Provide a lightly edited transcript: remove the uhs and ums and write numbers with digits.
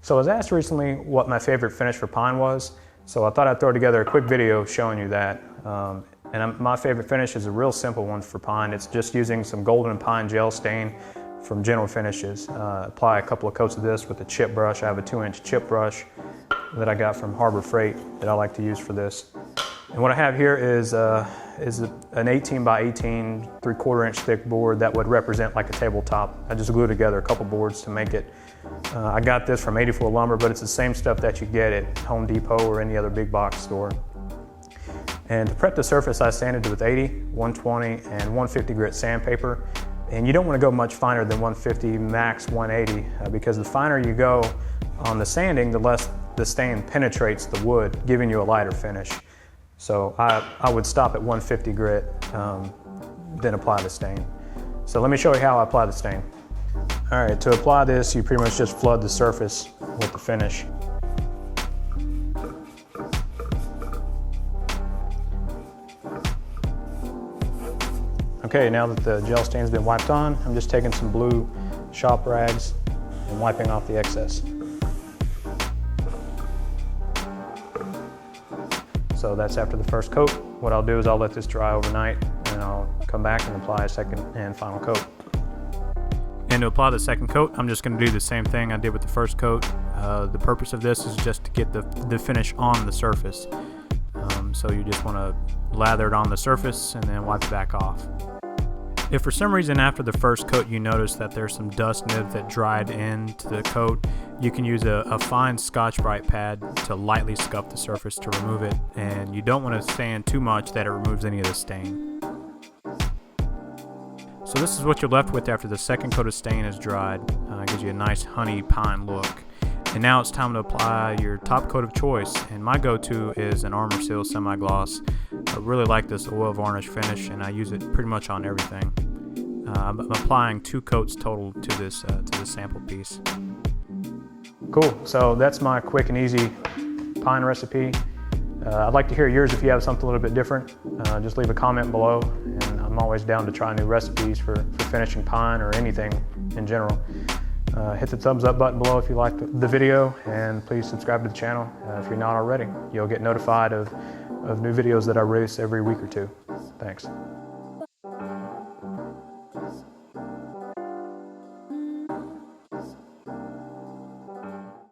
So I was asked recently what my favorite finish for pine was, so I thought I'd throw together a quick video showing you that. My favorite finish is a real simple one for pine. It's just using some golden pine gel stain from General Finishes. Apply a couple of coats of this with a chip brush. I have a 2-inch chip brush that I got from Harbor Freight that I like to use for this. And what I have here is an 18 by 18, 3/4 inch thick board that would represent like a tabletop. I just glued together a couple boards to make it. I got this from 84 Lumber, but it's the same stuff that you get at Home Depot or any other big box store. And to prep the surface, I sanded it with 80, 120, and 150 grit sandpaper. And you don't want to go much finer than 150, max 180, because the finer you go on the sanding, the less the stain penetrates the wood, giving you a lighter finish. So I would stop at 150 grit, then apply the stain. So let me show you how I apply the stain. All right, to apply this, you pretty much just flood the surface with the finish. Okay, now that the gel stain's been wiped on, I'm just taking some blue shop rags and wiping off the excess. So that's after the first coat. What I'll do is I'll let this dry overnight and I'll come back and apply a second and final coat. And to apply the second coat, I'm just going to do the same thing I did with the first coat. The purpose of this is just to get the finish on the surface. So you just want to lather it on the surface and then wipe it back off. If for some reason after the first coat you notice that there's some dust nibs that dried into the coat, you can use a fine Scotch-Brite pad to lightly scuff the surface to remove it, and you don't want to sand too much that it removes any of the stain. So this is what you're left with after the second coat of stain is dried. It gives you a nice honey pine look. And now it's time to apply your top coat of choice, and my go-to is an Armor Seal semi-gloss. I really like this oil varnish finish, and I use it pretty much on everything. I'm applying 2 coats total to this sample piece. Cool, so that's my quick and easy pine recipe. I'd like to hear yours if you have something a little bit different. Just leave a comment below, and I'm always down to try new recipes for finishing pine or anything in general. Hit the thumbs up button below if you liked the video, and please subscribe to the channel if you're not already. You'll get notified of new videos that I release every week or two. Thanks.